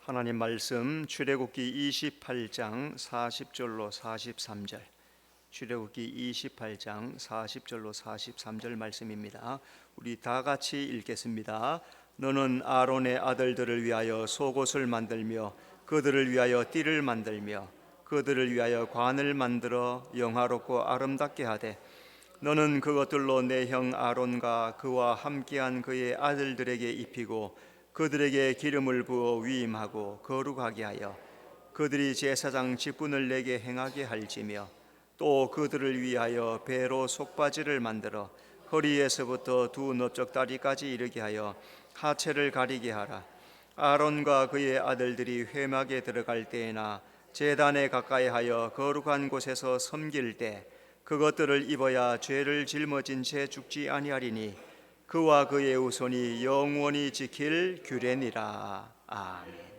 하나님 말씀 출애굽기 28장 40절로 43절. 출애굽기 28장 40절로 43절 말씀입니다. 우리 다 같이 읽겠습니다. 너는 아론의 아들들을 위하여 속옷을 만들며 그들을 위하여 띠를 만들며 그들을 위하여 관을 만들어 영화롭고 아름답게 하되 너는 그것들로 내 형 아론과 그와 함께한 그의 아들들에게 입히고 그들에게 기름을 부어 위임하고 거룩하게 하여 그들이 제사장 직분을 내게 행하게 할지며 또 그들을 위하여 배로 속바지를 만들어 허리에서부터 두 넓적다리까지 이르게 하여 하체를 가리게 하라. 아론과 그의 아들들이 회막에 들어갈 때에나 제단에 가까이 하여 거룩한 곳에서 섬길 때 그것들을 입어야 죄를 짊어진 채 죽지 아니하리니 그와 그의 후손이 영원히 지킬 규례니라. 아멘.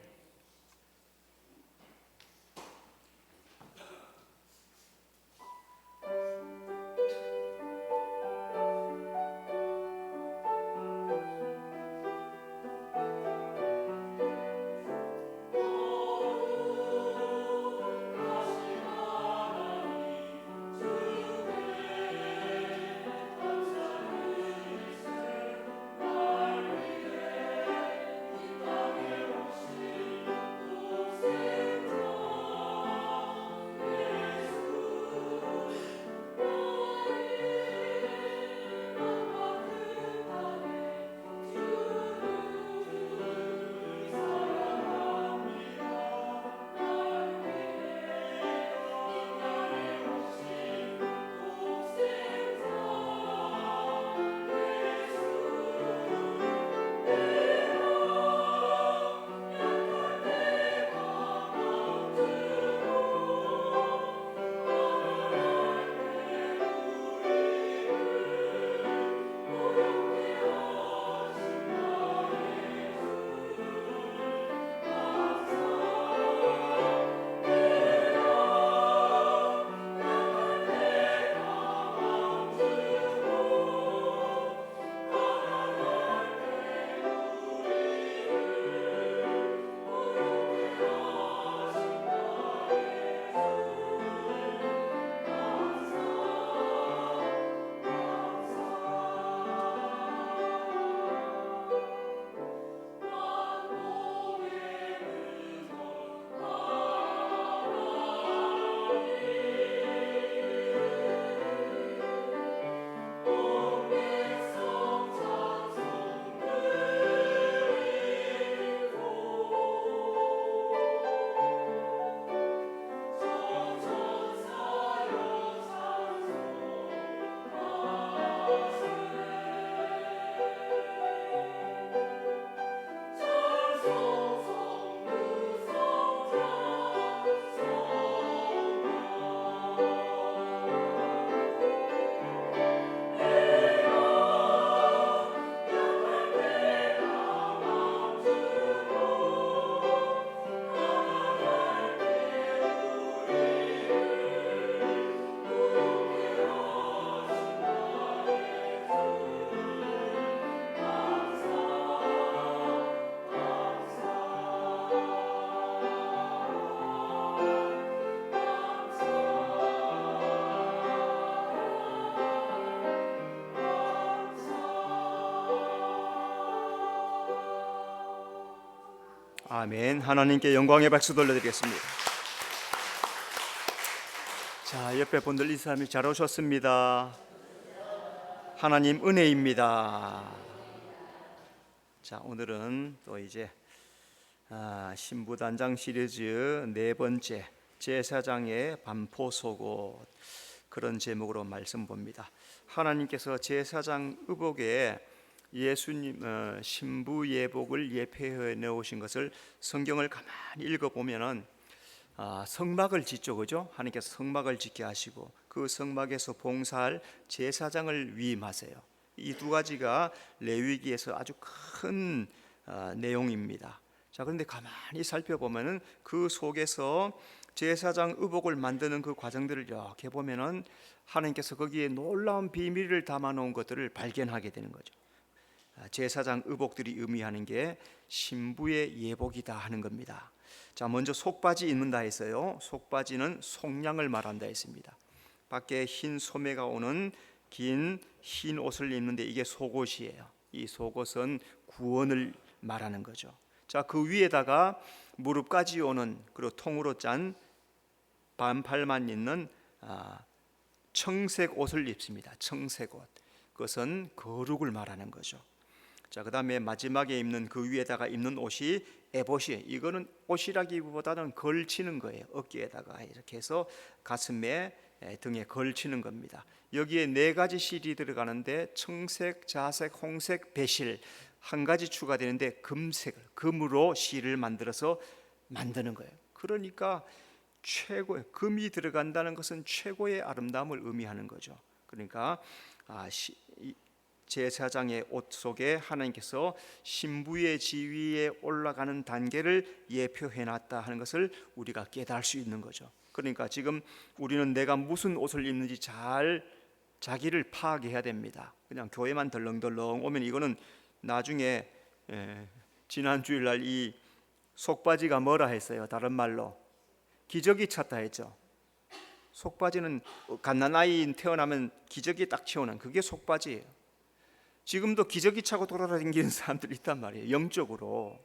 아멘. 하나님께 영광의 박수 돌려드리겠습니다. 자, 옆에 분들 이 사람이 잘 오셨습니다. 하나님 은혜입니다. 자, 오늘은 또 이제 신부단장 시리즈 네 번째 제사장의 반포속옷, 그런 제목으로 말씀 봅니다. 하나님께서 제사장 의복에 예수님 신부 예복을 예표해 놓으신 것을 성경을 가만히 읽어보면은 성막을 짓죠, 그죠? 하나님께서 성막을 짓게 하시고 그 성막에서 봉사할 제사장을 위임하세요. 이 두 가지가 레위기에서 아주 큰 내용입니다. 자, 그런데 가만히 살펴보면은 그 속에서 제사장 의복을 만드는 그 과정들을 이렇게 보면은 하나님께서 거기에 놀라운 비밀을 담아 놓은 것들을 발견하게 되는 거죠. 제사장 의복들이 의미하는 게 신부의 예복이다 하는 겁니다. 자, 먼저 속바지 입는다 했어요. 속바지는 속량을 말한다 했습니다. 밖에 흰 소매가 오는 긴 흰 옷을 입는데 이게 속옷이에요. 이 속옷은 구원을 말하는 거죠. 자, 그 위에다가 무릎까지 오는 그리고 통으로 짠 반팔만 있는 청색 옷을 입습니다. 청색 옷. 그것은 거룩을 말하는 거죠. 자, 그다음에 마지막에 입는 그 위에다가 입는 옷이 에봇이에요. 이거는 옷이라기보다는 걸치는 거예요. 어깨에다가 이렇게 해서 가슴에 등에 걸치는 겁니다. 여기에 4가지 실이 들어가는데 청색, 자색, 홍색, 배실 한 가지 추가되는데 금으로 실을 만들어서 만드는 거예요. 그러니까 최고의 금이 들어간다는 것은 최고의 아름다움을 의미하는 거죠. 그러니까 제사장의 옷 속에 하나님께서 신부의 지위에 올라가는 단계를 예표해 놨다 하는 것을 우리가 깨달을 수 있는 거죠. 그러니까 지금 우리는 내가 무슨 옷을 입는지 잘 자기를 파악해야 됩니다. 그냥 교회만 덜렁덜렁 오면 이거는 나중에 지난 주일날 이 속바지가 뭐라 했어요? 다른 말로 기저귀 찼다 했죠. 속바지는 갓난아이 태어나면 기저귀 딱 채우는 그게 속바지예요. 지금도 기저귀 차고 돌아다니는 사람들이 있단 말이에요. 영적으로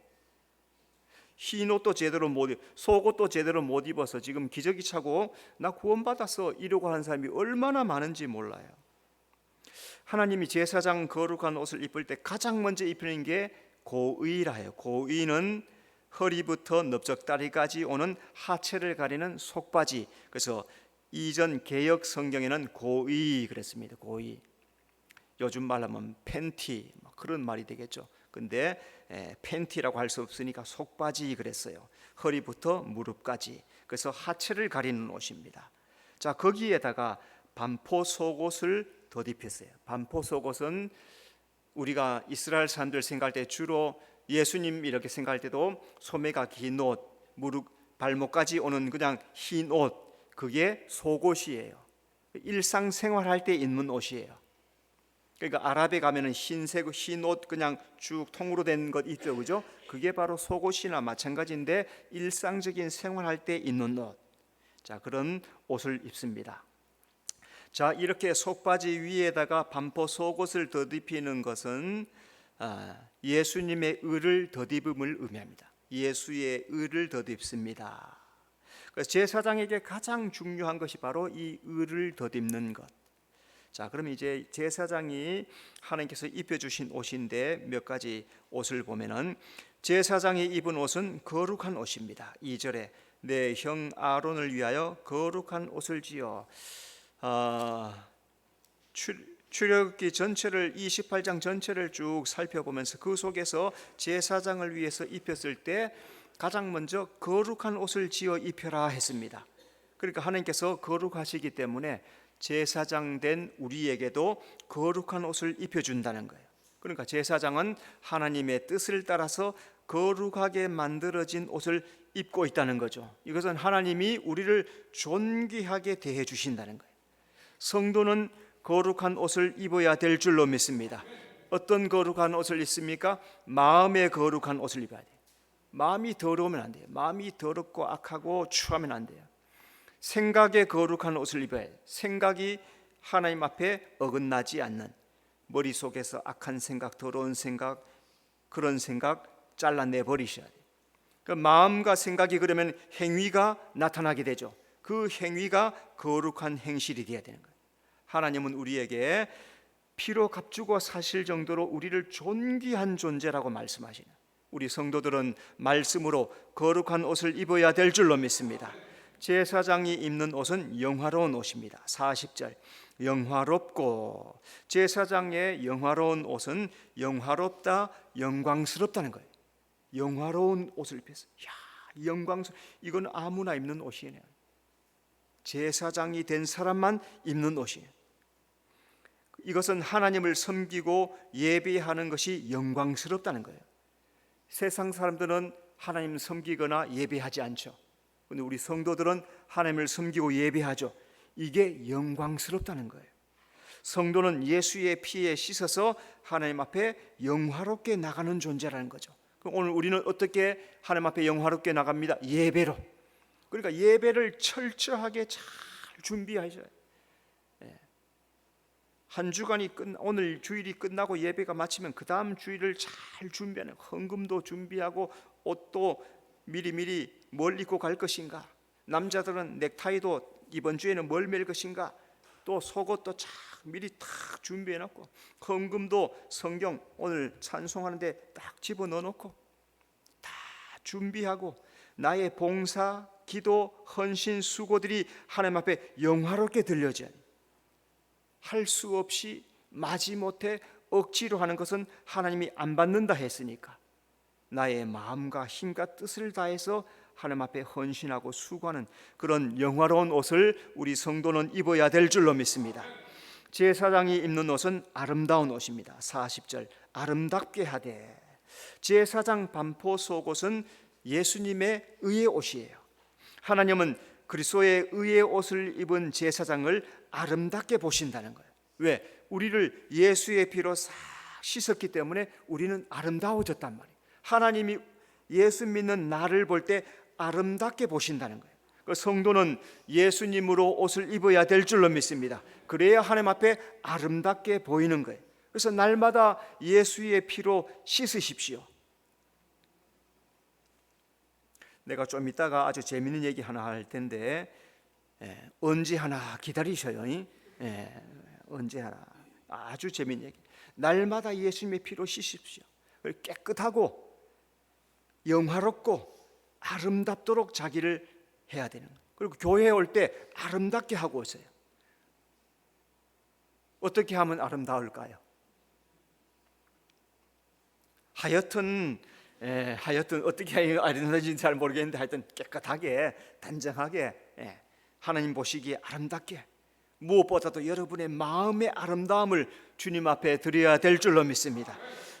흰 옷도 제대로 못 입, 속옷도 제대로 못 입어서 지금 기저귀 차고 나 구원받았어 이러고 하는 사람이 얼마나 많은지 몰라요. 하나님이 제사장 거룩한 옷을 입을 때 가장 먼저 입히는 게 고의라 해요. 고의는 허리부터 넓적다리까지 오는 하체를 가리는 속바지. 그래서 이전 개역 성경에는 고의 그랬습니다. 고의. 요즘 말하면 팬티 그런 말이 되겠죠. 근데 팬티라고 할 수 없으니까 속바지 그랬어요. 허리부터 무릎까지. 그래서 하체를 가리는 옷입니다. 자, 거기에다가 반포 속옷을 덧입혔어요. 반포 속옷은 우리가 이스라엘 사람들 생각할 때 주로 예수님 이렇게 생각할 때도 소매가 긴 옷, 무릎 발목까지 오는 그냥 흰 옷, 그게 속옷이에요. 일상생활할 때 입는 옷이에요. 그러니까 아랍에 가면은 흰색 흰 옷 그냥 쭉 통으로 된 것 있죠, 그죠? 그게 바로 속옷이나 마찬가지인데 일상적인 생활할 때 입는 옷. 자, 그런 옷을 입습니다. 자, 이렇게 속바지 위에다가 반포 속옷을 덧입히는 것은 예수님의 의를 덧입음을 의미합니다. 예수의 의를 덧입습니다. 그래서 제사장에게 가장 중요한 것이 바로 이 의를 덧입는 것. 자, 그럼 이제 제사장이 하나님께서 입혀주신 옷인데 몇 가지 옷을 보면은 제사장이 입은 옷은 거룩한 옷입니다. 2절에 내 형 아론을 위하여 거룩한 옷을 지어. 출애굽기 전체를 28장 전체를 쭉 살펴보면서 그 속에서 제사장을 위해서 입혔을 때 가장 먼저 거룩한 옷을 지어 입혀라 했습니다. 그러니까 하나님께서 거룩하시기 때문에 제사장 된 우리에게도 거룩한 옷을 입혀준다는 거예요. 그러니까 제사장은 하나님의 뜻을 따라서 거룩하게 만들어진 옷을 입고 있다는 거죠. 이것은 하나님이 우리를 존귀하게 대해 주신다는 거예요. 성도는 거룩한 옷을 입어야 될 줄로 믿습니다. 어떤 거룩한 옷을 입습니까? 마음의 거룩한 옷을 입어야 돼요. 마음이 더러우면 안 돼요. 마음이 더럽고 악하고 추하면 안 돼요. 생각의 거룩한 옷을 입어야 해요. 생각이 하나님 앞에 어긋나지 않는, 머릿속에서 악한 생각, 더러운 생각, 그런 생각 잘라내 버리셔야 돼요. 그 마음과 생각이 그러면 행위가 나타나게 되죠. 그 행위가 거룩한 행실이 되어야 되는 거예요. 하나님은 우리에게 피로 값주고 사실 정도로 우리를 존귀한 존재라고 말씀하시는, 우리 성도들은 말씀으로 거룩한 옷을 입어야 될 줄로 믿습니다. 제사장이 입는 옷은 영화로운 옷입니다. 40절 영화롭고, 제사장의 영화로운 옷은 영화롭다, 영광스럽다는 거예요. 영화로운 옷을 입혔어요. 이건 아무나 입는 옷이에요. 제사장이 된 사람만 입는 옷이에요. 이것은 하나님을 섬기고 예배하는 것이 영광스럽다는 거예요. 세상 사람들은 하나님 섬기거나 예배하지 않죠. 그런데 우리 성도들은 하나님을 섬기고 예배하죠. 이게 영광스럽다는 거예요. 성도는 예수의 피에 씻어서 하나님 앞에 영화롭게 나가는 존재라는 거죠. 그럼 오늘 우리는 어떻게 하나님 앞에 영화롭게 나갑니다? 예배로. 그러니까 예배를 철저하게 잘 준비하셔야 돼요. 한 주간이 오늘 주일이 끝나고 예배가 마치면 그 다음 주일을 잘 준비하는, 헌금도 준비하고 옷도 미리미리 뭘 입고 갈 것인가, 남자들은 넥타이도 이번 주에는 뭘 맬 것인가, 또 속옷도 쫙 미리 탁 준비해놓고, 헌금도 성경 오늘 찬송하는데 딱 집어넣어놓고 다 준비하고, 나의 봉사, 기도, 헌신, 수고들이 하나님 앞에 영화롭게 들려져야 돼요. 할 수 없이 마지못해 억지로 하는 것은 하나님이 안 받는다 했으니까 나의 마음과 힘과 뜻을 다해서 하나님 앞에 헌신하고 수고하는 그런 영화로운 옷을 우리 성도는 입어야 될 줄로 믿습니다. 제사장이 입는 옷은 아름다운 옷입니다. 40절 아름답게 하되. 제사장 반포 속옷은 예수님의 의의 옷이에요. 하나님은 그리스도의 의의 옷을 입은 제사장을 아름답게 보신다는 거예요. 왜? 우리를 예수의 피로 싹 씻었기 때문에 우리는 아름다워졌단 말이에요. 하나님이 예수 믿는 나를 볼 때 아름답게 보신다는 거예요. 그 성도는 예수님으로 옷을 입어야 될 줄로 믿습니다. 그래야 하나님 앞에 아름답게 보이는 거예요. 그래서 날마다 예수의 피로 씻으십시오. 내가 좀 이따가 아주 재미있는 얘기 하나 할 텐데 언제 하나 기다리셔요. 언제 하나 아주 재미있는 얘기. 날마다 예수님의 피로 씻으십시오. 깨끗하고 영화롭고 아름답도록 자기를 해야 되는 거예요. 그리고 교회에 올 때 아름답게 하고 오세요. 어떻게 하면 아름다울까요? 하여튼 어떻게 하면 아름다운지 잘 모르겠는데 하여튼 깨끗하게 단정하게 하나님 보시기에 아름답게, 무엇보다도 여러분의 마음의 아름다움을 주님 앞에 드려야 될 줄로 믿습니다.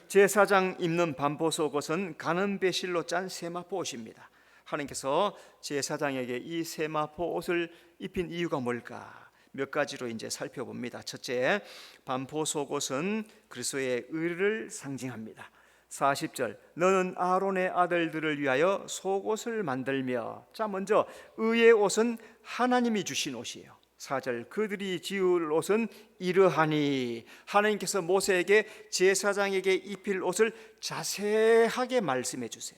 제사장 입는 반포 속옷은 가는 배실로 짠 세마포 옷입니다. 하나님께서 제사장에게 이 세마포 옷을 입힌 이유가 뭘까? 몇 가지로 이제 살펴봅니다. 첫째, 반포 속옷은 그리스도의 의를 상징합니다. 40절 너는 아론의 아들들을 위하여 속옷을 만들며. 자, 먼저 의의 옷은 하나님이 주신 옷이에요. 4절 그들이 지을 옷은 이러하니. 하나님께서 모세에게 제사장에게 입힐 옷을 자세하게 말씀해 주세요.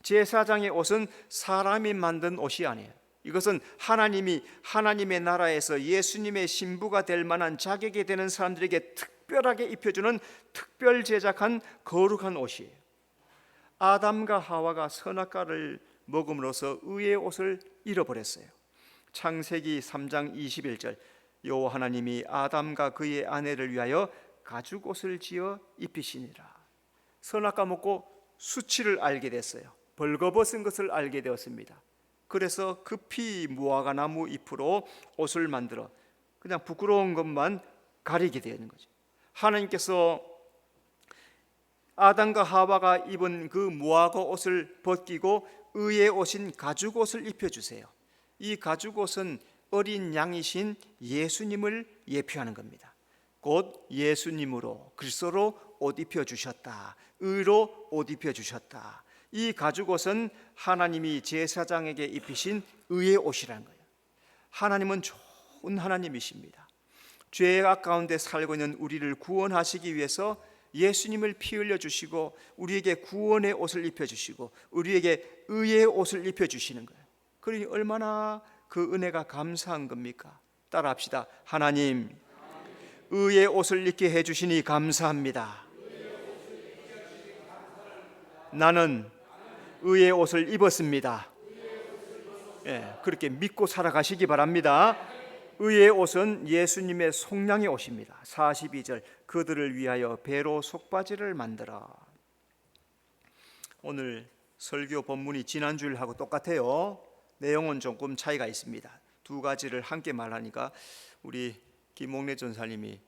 제사장의 옷은 사람이 만든 옷이 아니에요. 이것은 하나님이 하나님의 나라에서 예수님의 신부가 될 만한 자격이 되는 사람들에게 특별하게 입혀주는 특별 제작한 거룩한 옷이에요. 아담과 하와가 선악과를 먹음으로써 의의 옷을 잃어버렸어요. 창세기 3장 21절 여호와 하나님이 아담과 그의 아내를 위하여 가죽옷을 지어 입히시니라. 선악과 먹고 수치를 알게 됐어요. 벌거벗은 것을 알게 되었습니다. 그래서 급히 무화과 나무 잎으로 옷을 만들어 그냥 부끄러운 것만 가리게 되는 거죠. 하나님께서 아담과 하와가 입은 그 무화과 옷을 벗기고 의의 옷인 가죽옷을 입혀주세요. 이 가죽옷은 어린 양이신 예수님을 예표하는 겁니다. 곧 예수님으로 그리스도로 옷 입혀주셨다. 의로 옷 입혀주셨다. 이 가죽옷은 하나님이 제사장에게 입히신 의의 옷이라는 거예요. 하나님은 좋은 하나님이십니다. 죄악 가운데 살고 있는 우리를 구원하시기 위해서 예수님을 피 흘려 주시고 우리에게 구원의 옷을 입혀 주시고 우리에게 의의 옷을 입혀 주시는 거예요. 그러니 얼마나 그 은혜가 감사한 겁니까? 따라합시다. 하나님, 의의 옷을 입게 해 주시니 감사합니다. 나는 의의 옷을 입었습니다. 그렇게 믿고 살아가시기 바랍니다. 의의 옷은 예수님의 속량의 옷입니다. 42절 그들을 위하여 배로 속바지를 만들어. 오늘 설교 본문이 지난주일하고 똑같아요. 내용은 조금 차이가 있습니다. 두 가지를 함께 말하니까 우리 김목래 전사님이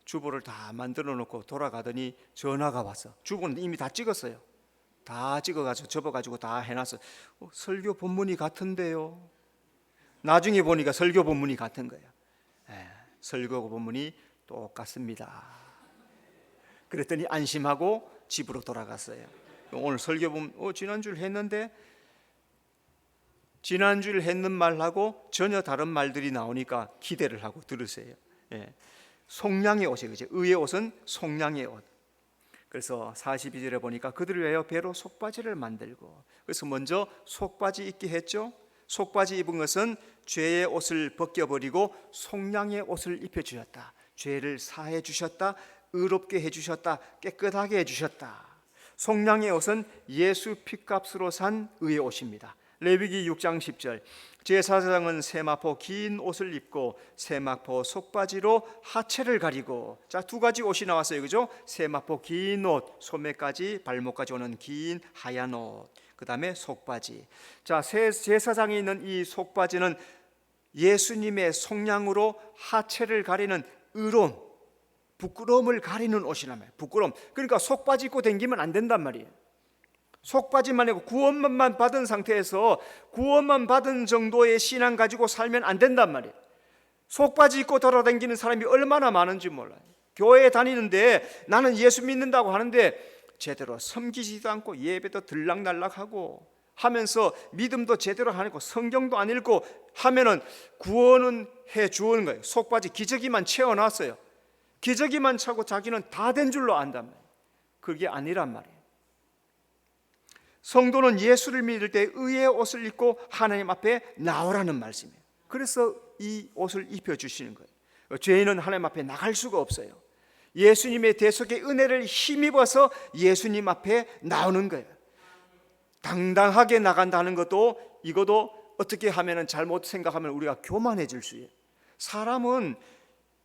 주보를 다 만들어 놓고 돌아가더니 전화가 왔어. 주보는 이미 다 찍었어요. 다 찍어가지고 접어가지고 다 해놨어. 설교 본문이 같은데요. 나중에 보니까 설교 본문이 같은 거예요. 설교 본문이 똑같습니다. 그랬더니 안심하고 집으로 돌아갔어요. 오늘 설교 보면 지난주를 했는데 지난주를 했는 말하고 전혀 다른 말들이 나오니까 기대를 하고 들으세요. 예. 속량의 옷이에요. 그죠? 의의 옷은 속량의 옷. 그래서 42절에 보니까 그들을 위하여 배로 속바지를 만들고, 그래서 먼저 속바지 입게 했죠. 속바지 입은 것은 죄의 옷을 벗겨버리고 속량의 옷을 입혀주셨다. 죄를 사해 주셨다. 의롭게 해주셨다. 깨끗하게 해주셨다. 속량의 옷은 예수 피값으로 산 의의 옷입니다. 레위기 6장 10절, 제사장은 세마포 긴 옷을 입고 세마포 속바지로 하체를 가리고, 자, 두 가지 옷이 나왔어요. 그죠? 세마포 긴 옷, 소매까지 발목까지 오는 긴 하얀 옷, 그 다음에 속바지. 자, 제사장에 있는 이 속바지는 예수님의 속량으로 하체를 가리는 의로움, 부끄러움을 가리는 옷이라며. 부끄러움. 그러니까 속바지 입고 다니면 안 된단 말이에요. 속바지만 입고 구원만 받은 상태에서 구원만 받은 정도의 신앙 가지고 살면 안 된단 말이에요. 속바지 입고 돌아다니는 사람이 얼마나 많은지 몰라요. 교회에 다니는데 나는 예수 믿는다고 하는데 제대로 섬기지도 않고 예배도 들락날락하고 하면서 믿음도 제대로 안 읽고 성경도 안 읽고 하면은 구원은 해 주는 거예요. 속바지 기저귀만 채워놨어요. 기저귀만 차고 자기는 다 된 줄로 안단 말이에요. 그게 아니란 말이에요. 성도는 예수를 믿을 때 의의 옷을 입고 하나님 앞에 나오라는 말씀이에요. 그래서 이 옷을 입혀주시는 거예요. 죄인은 하나님 앞에 나갈 수가 없어요. 예수님의 대속의 은혜를 힘입어서 예수님 앞에 나오는 거예요. 당당하게 나간다는 것도, 이것도 어떻게 하면 잘못 생각하면 우리가 교만해질 수 있어요. 사람은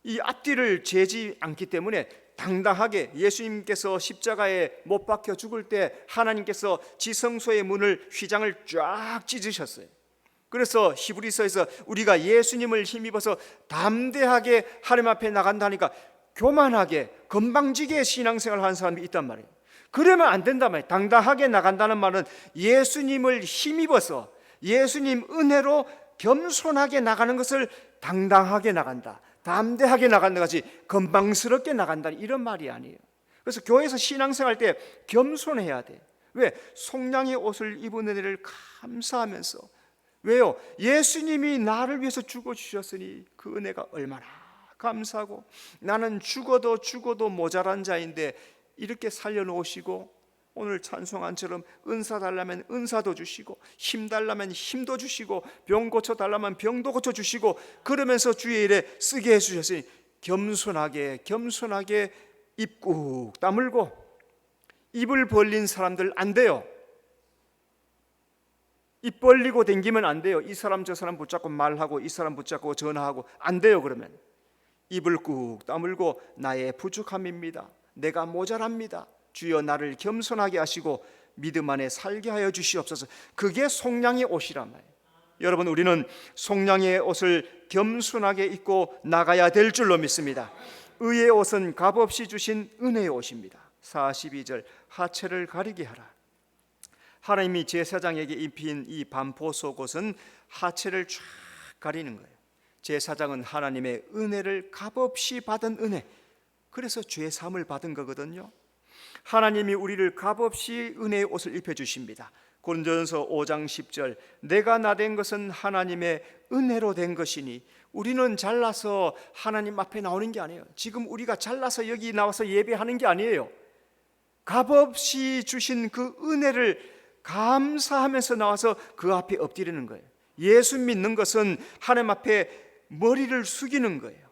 이 앞뒤를 재지 않기 때문에 당당하게, 예수님께서 십자가에 못 박혀 죽을 때 하나님께서 지성소의 문을, 휘장을 쫙 찢으셨어요. 그래서 히브리서에서 우리가 예수님을 힘입어서 담대하게 하나님 앞에 나간다니까 교만하게 건방지게 신앙생활을 하는 사람이 있단 말이에요. 그러면 안 된단 말이에요. 당당하게 나간다는 말은 예수님을 힘입어서 예수님 은혜로 겸손하게 나가는 것을 당당하게 나간다, 담대하게 나간다 같이 건방스럽게 나간다, 이런 말이 아니에요. 그래서 교회에서 신앙생활 때 겸손해야 돼. 왜? 속량의 옷을 입은 은혜를 감사하면서. 왜요? 예수님이 나를 위해서 죽어주셨으니 그 은혜가 얼마나 감사하고, 나는 죽어도 모자란 자인데 이렇게 살려놓으시고, 오늘 찬송한처럼 은사 달라면 은사도 주시고, 힘 달라면 힘도 주시고, 병 고쳐 달라면 병도 고쳐 주시고, 그러면서 주의 일에 쓰게 해주셨으니 겸손하게 입 꾹 다물고. 입을 벌린 사람들 안 돼요. 입 벌리고 댕기면 안 돼요. 이 사람 저 사람 붙잡고 말하고 이 사람 붙잡고 전화하고 안 돼요. 그러면 입을 꾹 다물고 나의 부족함입니다, 내가 모자랍니다, 주여 나를 겸손하게 하시고 믿음 안에 살게 하여 주시옵소서. 그게 속량의 옷이란 말이에요. 여러분, 우리는 속량의 옷을 겸손하게 입고 나가야 될 줄로 믿습니다. 의의 옷은 값없이 주신 은혜의 옷입니다. 42절, 하체를 가리게 하라. 하나님이 제사장에게 입힌 이 반포 속옷은 하체를 쫙 가리는 거예요. 제사장은 하나님의 은혜를 값없이 받은 은혜, 그래서 죄 사함을 받은 거거든요. 하나님이 우리를 값없이 은혜의 옷을 입혀주십니다. 고린도전서 5장 10절, 내가 나된 것은 하나님의 은혜로 된 것이니. 우리는 잘나서 하나님 앞에 나오는 게 아니에요. 지금 우리가 잘나서 여기 나와서 예배하는 게 아니에요. 값없이 주신 그 은혜를 감사하면서 나와서 그 앞에 엎드리는 거예요. 예수 믿는 것은 하나님 앞에 머리를 숙이는 거예요.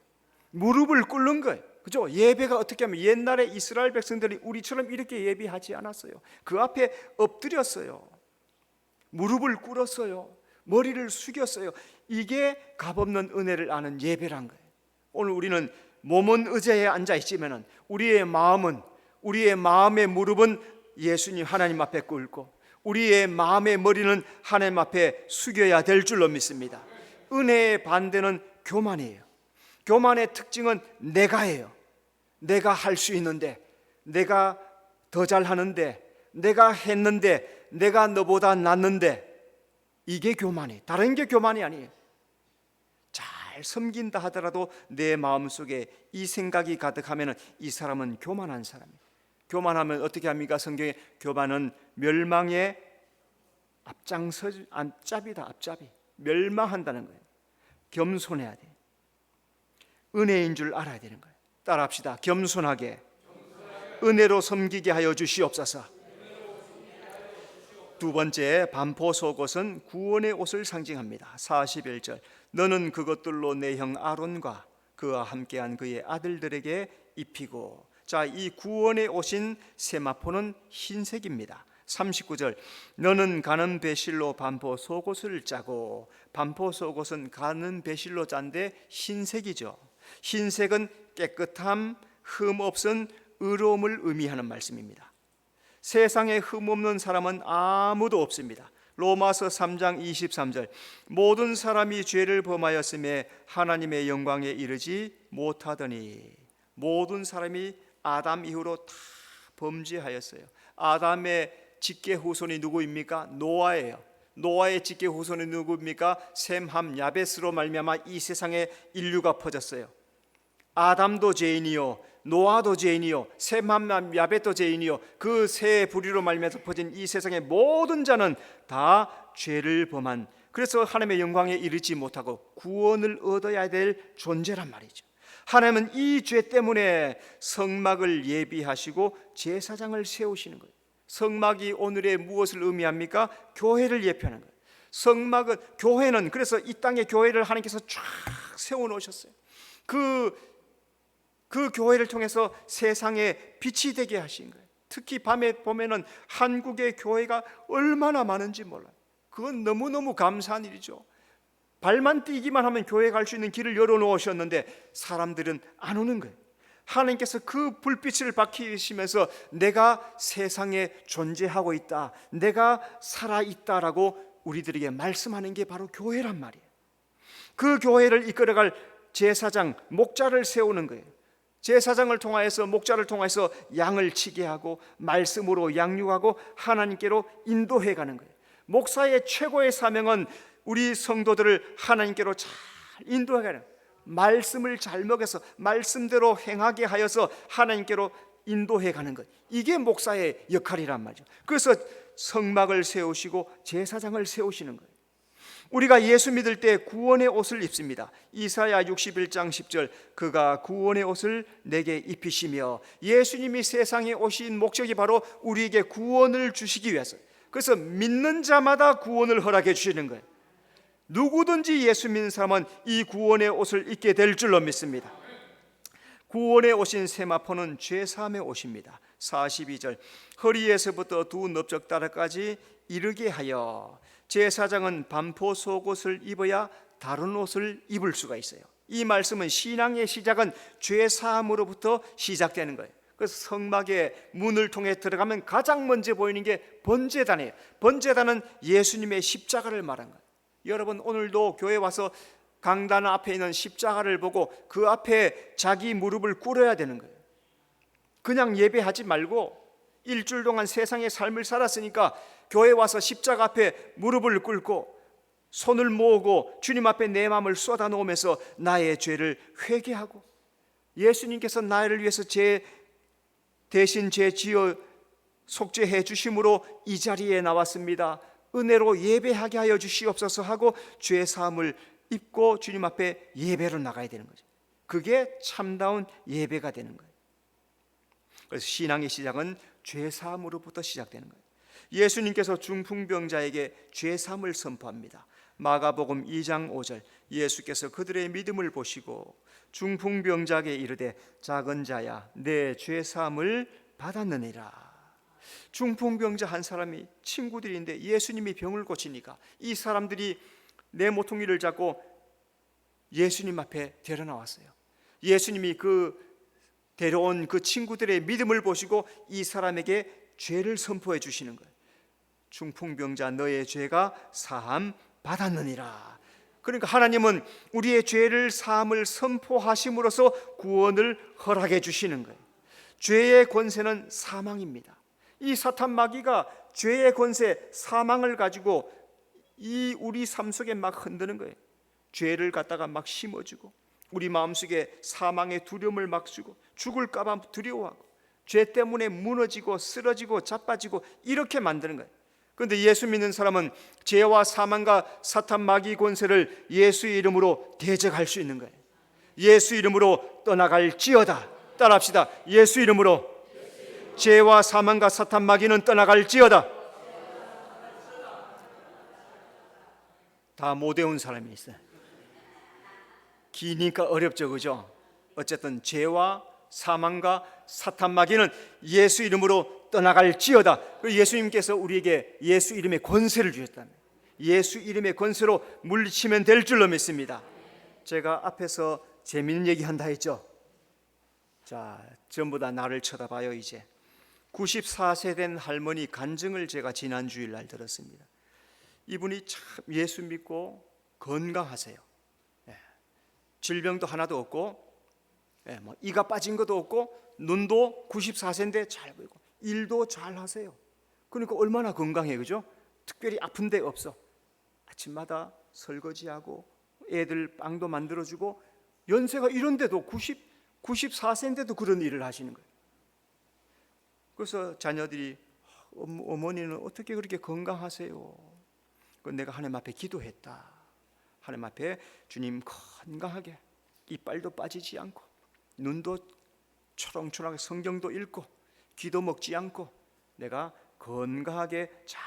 무릎을 꿇는 거예요. 그죠? 예배가 어떻게 하면, 옛날에 이스라엘 백성들이 우리처럼 이렇게 예배하지 않았어요. 그 앞에 엎드렸어요. 무릎을 꿇었어요. 머리를 숙였어요. 이게 값없는 은혜를 아는 예배란 거예요. 오늘 우리는 몸은 의자에 앉아 있지만 우리의 마음의 무릎은 예수님 하나님 앞에 꿇고, 우리의 마음의 머리는 하나님 앞에 숙여야 될 줄로 믿습니다. 은혜의 반대는 교만이에요. 교만의 특징은 내가예요. 내가 할 수 있는데, 내가 더 잘하는데, 내가 했는데, 내가 너보다 낫는데, 이게 교만이에요. 다른 게 교만이 아니에요. 잘 섬긴다 하더라도 내 마음속에 이 생각이 가득하면 이 사람은 교만한 사람이에요. 교만하면 어떻게 합니까? 성경에 교만은 멸망의 앞잡이다. 앞잡이. 멸망한다는 거예요. 겸손해야 돼. 은혜인 줄 알아야 되는 거예요. 따라합시다. 겸손하게 은혜로 섬기게 하여 주시옵소서. 두 번째, 반포 속옷은 구원의 옷을 상징합니다. 41절, 너는 그것들로 내 형 아론과 그와 함께한 그의 아들들에게 입히고. 자, 이 구원의 옷인 세마포는 흰색입니다. 39절, 너는 가는 배실로 반포 속옷을 짜고. 반포 속옷은 가는 배실로 짠데 흰색이죠. 흰색은 깨끗함, 흠 없은 의로움을 의미하는 말씀입니다. 세상에 흠 없는 사람은 아무도 없습니다. 로마서 3장 23절, 모든 사람이 죄를 범하였음에 하나님의 영광에 이르지 못하더니. 모든 사람이 아담 이후로 다 범죄하였어요. 아담의 직계 후손이 누구입니까? 노아예요. 노아의 직계 후손이 누구입니까? 셈, 함, 야벳으로 말미암아 이 세상에 인류가 퍼졌어요. 아담도 죄인이요, 노아도 죄인이요, 셈, 함, 야벳도 죄인이요, 그 세 부류로 말미암아서 퍼진 이 세상의 모든 자는 다 죄를 범한, 그래서 하나님의 영광에 이르지 못하고 구원을 얻어야 될 존재란 말이죠. 하나님은 이 죄 때문에 성막을 예비하시고 제사장을 세우시는 거예요. 성막이 오늘의 무엇을 의미합니까? 교회를 예표하는 거예요. 성막은, 교회는, 그래서 이 땅에 교회를 하나님께서 쫙 세워놓으셨어요. 그 교회를 통해서 세상에 빛이 되게 하신 거예요. 특히 밤에 보면은 한국의 교회가 얼마나 많은지 몰라요. 그건 너무너무 감사한 일이죠. 발만 뛰기만 하면 교회 갈 수 있는 길을 열어놓으셨는데 사람들은 안 오는 거예요. 하나님께서 그 불빛을 밝히시면서 내가 세상에 존재하고 있다, 내가 살아있다라고 우리들에게 말씀하는 게 바로 교회란 말이에요. 그 교회를 이끌어갈 제사장, 목자를 세우는 거예요. 제사장을 통하여서, 목자를 통해서 양을 치게 하고 말씀으로 양육하고 하나님께로 인도해 가는 거예요. 목사의 최고의 사명은 우리 성도들을 하나님께로 잘 인도해 가는, 말씀을 잘 먹여서 말씀대로 행하게 하여서 하나님께로 인도해 가는 것, 이게 목사의 역할이란 말이죠. 그래서 성막을 세우시고 제사장을 세우시는 거예요. 우리가 예수 믿을 때 구원의 옷을 입습니다. 이사야 61장 10절, 그가 구원의 옷을 내게 입히시며. 예수님이 세상에 오신 목적이 바로 우리에게 구원을 주시기 위해서, 그래서 믿는 자마다 구원을 허락해 주시는 거예요. 누구든지 예수 믿는 사람은 이 구원의 옷을 입게 될 줄로 믿습니다. 구원의 옷인 세마포는 죄사함의 옷입니다. 42절, 허리에서부터 두 넓적다리까지 이르게 하여. 제사장은 반포 속옷을 입어야 다른 옷을 입을 수가 있어요. 이 말씀은 신앙의 시작은 죄사함으로부터 시작되는 거예요. 그래서 성막의 문을 통해 들어가면 가장 먼저 보이는 게 번제단이에요. 번제단은 예수님의 십자가를 말한 거예요. 여러분, 오늘도 교회 와서 강단 앞에 있는 십자가를 보고 그 앞에 자기 무릎을 꿇어야 되는 거예요. 그냥 예배하지 말고 일주일 동안 세상의 삶을 살았으니까 교회 와서 십자가 앞에 무릎을 꿇고 손을 모으고 주님 앞에 내 마음을 쏟아 놓으면서 나의 죄를 회개하고, 예수님께서 나를 위해서 대신 죄 지어 속죄해 주심으로 이 자리에 나왔습니다, 은혜로 예배하게 하여 주시옵소서 하고 죄 사함을 입고 주님 앞에 예배로 나가야 되는 거죠. 그게 참다운 예배가 되는 거예요. 그래서 신앙의 시작은 죄 사함으로부터 시작되는 거예요. 예수님께서 중풍병자에게 죄 사함을 선포합니다. 마가복음 2장 5절, 예수께서 그들의 믿음을 보시고 중풍병자에게 이르되 작은 자야, 내 죄 사함을 받았느니라. 중풍병자 한 사람이 친구들인데 예수님이 병을 고치니까 이 사람들이 내 모퉁이를 잡고 예수님 앞에 데려나왔어요. 예수님이 데려온 그 친구들의 믿음을 보시고 이 사람에게 죄를 선포해 주시는 거예요. 중풍병자, 너의 죄가 사함 받았느니라. 그러니까 하나님은 우리의 죄를 사함을 선포하심으로써 구원을 허락해 주시는 거예요. 죄의 권세는 사망입니다. 이 사탄 마귀가 죄의 권세, 사망을 가지고 이 우리 삶 속에 막 흔드는 거예요. 죄를 갖다가 막 심어주고 우리 마음속에 사망의 두려움을 막 주고 죽을까 봐 두려워하고 죄 때문에 무너지고 쓰러지고 자빠지고 이렇게 만드는 거예요. 그런데 예수 믿는 사람은 죄와 사망과 사탄 마귀 권세를 예수의 이름으로 대적할 수 있는 거예요. 예수 이름으로 떠나갈지어다. 따라합시다. 예수 이름으로 죄와 사망과 사탄 마귀는 떠나갈지어다. 다 못 외운 사람이 있어요. 기니까 어렵죠, 그죠? 어쨌든 죄와 사망과 사탄 마귀는 예수 이름으로 떠나갈지어다. 예수님께서 우리에게 예수 이름의 권세를 주셨다는, 예수 이름의 권세로 물리치면 될 줄로 믿습니다. 제가 앞에서 재미있는 얘기 한다 했죠. 자, 전부 다 나를 쳐다봐요. 이제 94세 된 할머니 간증을 제가 지난 주일날 들었습니다. 이분이 참 예수 믿고 건강하세요. 질병도 하나도 없고, 이가 빠진 것도 없고, 눈도 94세인데 잘 보이고, 일도 잘 하세요. 그러니까 얼마나 건강해, 그죠? 특별히 아픈 데 없어. 아침마다 설거지하고 애들 빵도 만들어주고, 연세가 이런데도 94세인데도 그런 일을 하시는 거예요. 그래서 자녀들이 어머니는 어떻게 그렇게 건강하세요? 내가 하나님 앞에 기도했다. 하나님 앞에 주님 건강하게 이빨도 빠지지 않고 눈도 초롱초롱하게 성경도 읽고 기도 먹지 않고 내가 건강하게 잘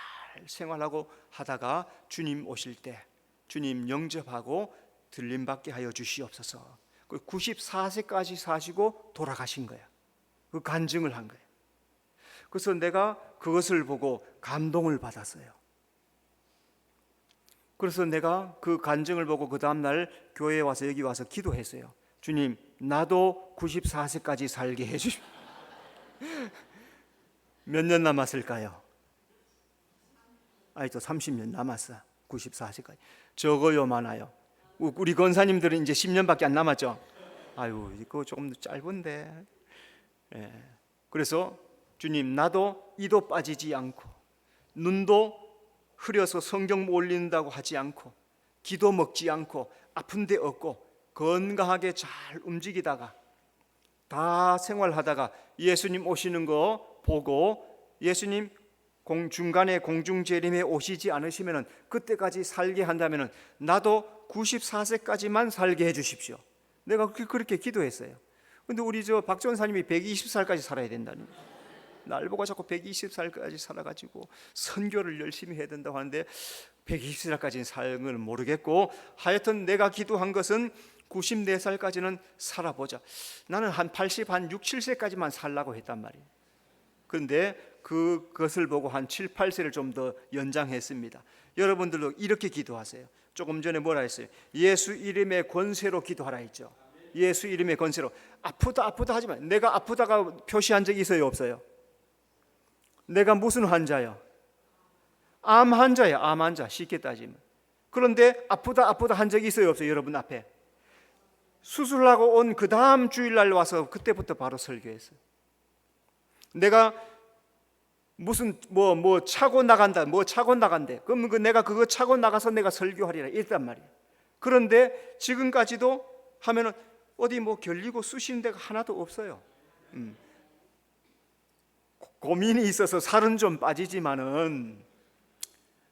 생활하고 하다가 주님 오실 때 주님 영접하고 들림받게 하여 주시옵소서. 94세까지 사시고 돌아가신 거야. 그 간증을 한 거예요. 그래서 내가 그것을 보고 감동을 받았어요. 그래서 내가 그 간증을 보고 그 다음날 교회에 와서 여기 와서 기도했어요. 주님, 나도 94세까지 살게 해주십시오. 몇 년 남았을까요? 또 30년 남았어. 94세까지. 적어요, 많아요? 우리 권사님들은 이제 10년밖에 안 남았죠. 아유, 이거 조금 짧은데. 그래서 주님, 나도 이도 빠지지 않고 눈도 흐려서 성경 못 올린다고 하지 않고 기도 먹지 않고 아픈 데 없고 건강하게 잘 움직이다가 다 생활하다가 예수님 오시는 거 보고 예수님 중간에 공중재림에 오시지 않으시면 그때까지 살게 한다면 나도 94세까지만 살게 해주십시오. 내가 그렇게 기도했어요. 근데 우리 박 전사님이 120살까지 살아야 된다는 거예요. 날 보고 자꾸 120살까지 살아가지고 선교를 열심히 해야 된다고 하는데 120살까지는 사는 걸 모르겠고 하여튼 내가 기도한 것은 94살까지는 살아보자. 나는 한 80, 한 6, 7세까지만 살라고 했단 말이에요. 그런데 그것을 보고 한 7, 8세를 좀 더 연장했습니다. 여러분들도 이렇게 기도하세요. 조금 전에 뭐라 했어요? 예수 이름의 권세로 기도하라 했죠. 예수 이름의 권세로. 아프다 하지만 내가 아프다가 표시한 적이 있어요, 없어요? 내가 무슨 환자요? 암 환자예요. 암 환자, 쉽게 따지면. 그런데 아프다 한 적이 있어요, 없어요? 여러분 앞에 수술하고 온 그 다음 주일날 와서 그때부터 바로 설교했어요. 내가 무슨 뭐 차고 나간다, 그러면 내가 그거 차고 나가서 내가 설교하리라 이랬단 말이에요. 그런데 지금까지도 하면은 어디 결리고 쑤시는 데가 하나도 없어요. 고민이 있어서 살은 좀 빠지지만은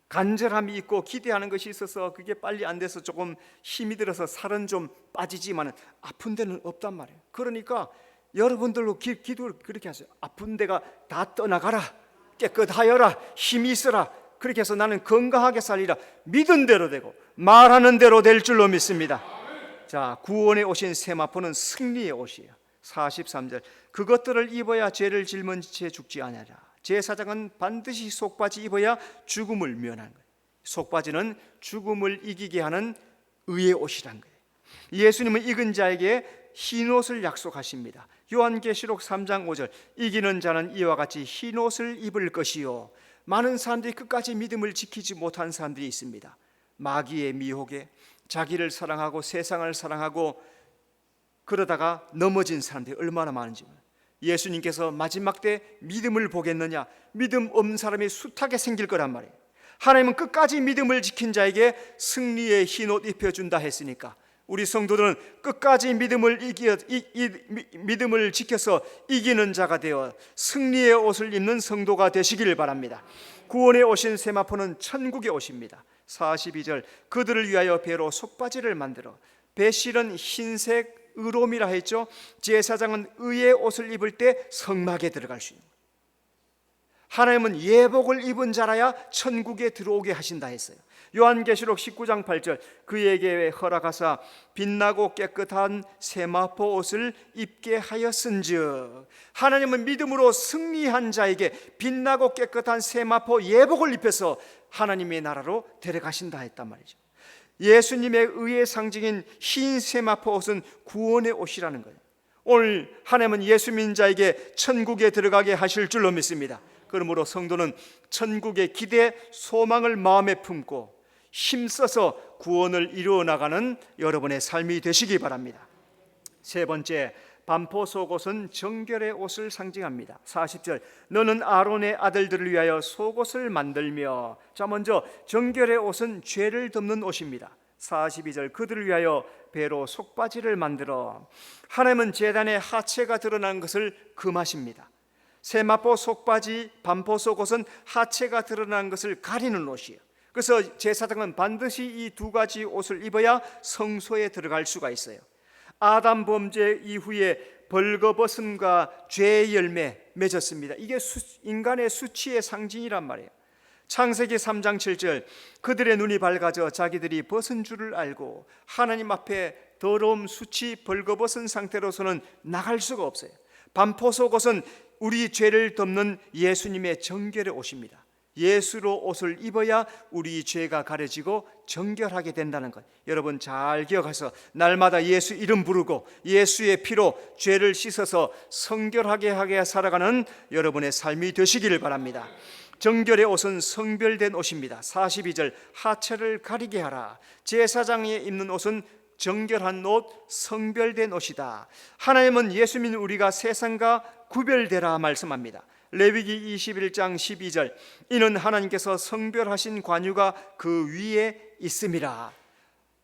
간절함이 있고 기대하는 것이 있어서 그게 빨리 안 돼서 조금 힘이 들어서 살은 좀 빠지지만은 아픈 데는 없단 말이에요. 그러니까 여러분들도 기도를 그렇게 하세요. 아픈 데가 다 떠나가라, 깨끗하여라, 힘이 있어라. 그렇게 해서 나는 건강하게 살리라. 믿은 대로 되고 말하는 대로 될 줄로 믿습니다. 자, 구원에 오신 세마포는 승리의 옷이에요. 43절, 그것들을 입어야 죄를 짊은 채 죽지 아니하라. 제사장은 반드시 속바지 입어야 죽음을 면하는 거예요. 속바지는 죽음을 이기게 하는 의의 옷이란 거예요. 예수님은 익은 자에게 흰옷을 약속하십니다. 요한계시록 3장 5절, 이기는 자는 이와 같이 흰옷을 입을 것이요. 많은 사람들이 끝까지 믿음을 지키지 못한 사람들이 있습니다. 마귀의 미혹에 자기를 사랑하고 세상을 사랑하고 그러다가 넘어진 사람들이 얼마나 많은지. 예수님께서 마지막 때 믿음을 보겠느냐, 믿음 없는 사람이 숱하게 생길 거란 말이에요. 하나님은 끝까지 믿음을 지킨 자에게 승리의 흰옷 입혀준다 했으니까 우리 성도들은 끝까지 믿음을 지켜서 이기는 자가 되어 승리의 옷을 입는 성도가 되시길 바랍니다. 구원에 오신 세마포는 천국에 오십니다. 42절 그들을 위하여 배로 속바지를 만들어 배실은 흰색 의로움이라 했죠. 제사장은 의의 옷을 입을 때 성막에 들어갈 수 있는 거예요. 하나님은 예복을 입은 자라야 천국에 들어오게 하신다 했어요. 요한계시록 19장 8절 그에게 허락하사 빛나고 깨끗한 세마포 옷을 입게 하였은즉 하나님은 믿음으로 승리한 자에게 빛나고 깨끗한 세마포 예복을 입혀서 하나님의 나라로 데려가신다 했단 말이죠. 예수님의 의의 상징인 흰 세마포 옷은 구원의 옷이라는 거예요. 오늘 하나님은 예수 믿는 자에게 천국에 들어가게 하실 줄로 믿습니다. 그러므로 성도는 천국의 기대, 소망을 마음에 품고 힘써서 구원을 이루어 나가는 여러분의 삶이 되시기 바랍니다. 세 번째, 반포 속옷은 정결의 옷을 상징합니다. 40절 너는 아론의 아들들을 위하여 속옷을 만들며, 자 먼저 정결의 옷은 죄를 덮는 옷입니다. 42절 그들을 위하여 배로 속바지를 만들어. 하나님은 제단의 하체가 드러난 것을 금하십니다. 세마포 속바지, 반포 속옷은 하체가 드러난 것을 가리는 옷이에요. 그래서 제사장은 반드시 이 두 가지 옷을 입어야 성소에 들어갈 수가 있어요. 아담 범죄 이후에 벌거벗음과 죄의 열매 맺었습니다. 이게 인간의 수치의 상징이란 말이에요. 창세기 3장 7절 그들의 눈이 밝아져 자기들이 벗은 줄을 알고 하나님 앞에 더러움, 수치, 벌거벗은 상태로서는 나갈 수가 없어요. 반포 속옷은 우리 죄를 덮는 예수님의 정결의 옷입니다. 예수로 옷을 입어야 우리 죄가 가려지고 정결하게 된다는 것 여러분 잘 기억하셔서 날마다 예수 이름 부르고 예수의 피로 죄를 씻어서 성결하게 하게 살아가는 여러분의 삶이 되시기를 바랍니다. 정결의 옷은 성별된 옷입니다. 42절 하체를 가리게 하라. 제사장이 입는 옷은 정결한 옷, 성별된 옷이다. 하나님은 예수 믿는 우리가 세상과 구별되라 말씀합니다. 레위기 21장 12절 이는 하나님께서 성별하신 관유가 그 위에 있음이라.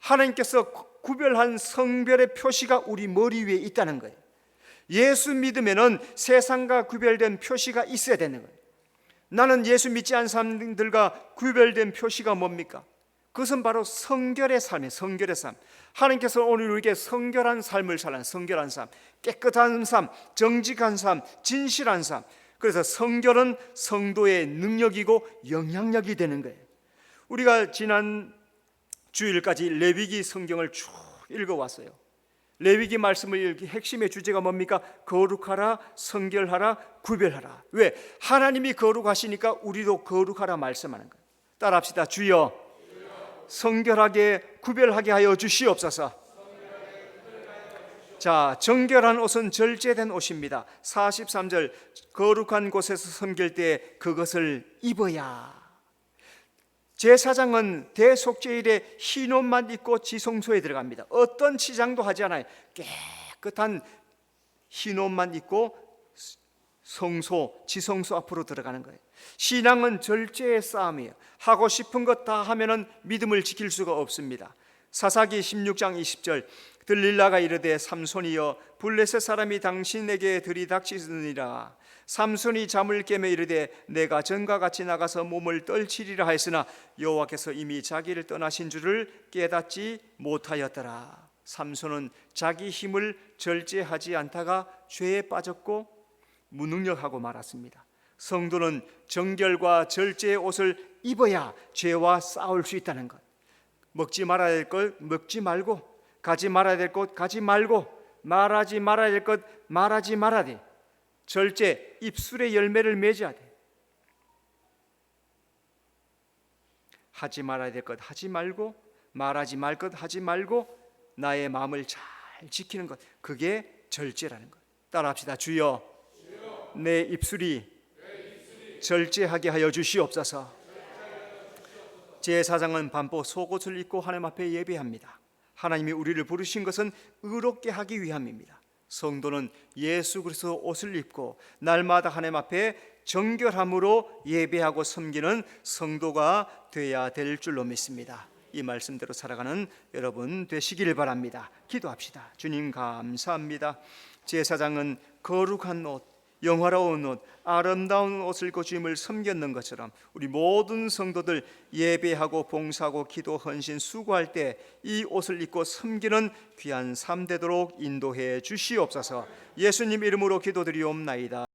하나님께서 구별한 성별의 표시가 우리 머리 위에 있다는 거예요. 예수 믿으면은 세상과 구별된 표시가 있어야 되는 거예요. 나는 예수 믿지 않는 사람들과 구별된 표시가 뭡니까? 그것은 바로 성결의 삶이에요. 성결의 삶. 하나님께서 오늘 우리에게 성결한 삶을 살아는 성결한 삶, 깨끗한 삶, 정직한 삶, 진실한 삶. 그래서 성결은 성도의 능력이고 영향력이 되는 거예요. 우리가 지난 주일까지 레위기 성경을 쭉 읽어왔어요. 레위기 말씀의 핵심의 주제가 뭡니까? 거룩하라, 성결하라, 구별하라. 왜? 하나님이 거룩하시니까 우리도 거룩하라 말씀하는 거예요. 따라합시다. 주여 성결하게 구별하게 하여 주시옵소서. 자, 정결한 옷은 절제된 옷입니다. 43절 거룩한 곳에서 섬길 때 그것을 입어야. 제사장은 대속죄일에 흰 옷만 입고 지성소에 들어갑니다. 어떤 치장도 하지 않아요. 깨끗한 흰 옷만 입고 성소, 지성소 앞으로 들어가는 거예요. 신앙은 절제의 싸움이에요. 하고 싶은 것 다 하면은 믿음을 지킬 수가 없습니다. 사사기 16장 20절 들릴라가 이르되 삼손이여 블레셋 사람이 당신에게 들이닥치느니라. 삼손이 잠을 깨며 이르되 내가 전과 같이 나가서 몸을 떨치리라 하였으나 여호와께서 이미 자기를 떠나신 줄을 깨닫지 못하였더라. 삼손은 자기 힘을 절제하지 않다가 죄에 빠졌고 무능력하고 말았습니다. 성도는 정결과 절제의 옷을 입어야 죄와 싸울 수 있다는 것. 먹지 말아야 될 것 먹지 말고, 가지 말아야 될 것 가지 말고, 말하지 말아야 될 것 말하지 말아야 돼. 절제, 입술의 열매를 맺어야 돼. 하지 말아야 될 것 하지 말고, 말하지 말 것 하지 말고, 나의 마음을 잘 지키는 것, 그게 절제라는 것. 따라합시다. 주여 내 입술이 절제하게 하여 주시옵소서. 제사장은 반포 속옷을 입고 하나님 앞에 예배합니다. 하나님이 우리를 부르신 것은 의롭게 하기 위함입니다. 성도는 예수 그리스도 옷을 입고 날마다 하나님 앞에 정결함으로 예배하고 섬기는 성도가 되어야 될 줄로 믿습니다. 이 말씀대로 살아가는 여러분 되시길 바랍니다. 기도합시다. 주님 감사합니다. 제사장은 거룩한 옷, 영화로운 옷, 아름다운 옷을 입고 주님을 섬겼는 것처럼 우리 모든 성도들 예배하고 봉사하고 기도, 헌신, 수고할 때 이 옷을 입고 섬기는 귀한 삶 되도록 인도해 주시옵소서. 예수님 이름으로 기도드리옵나이다.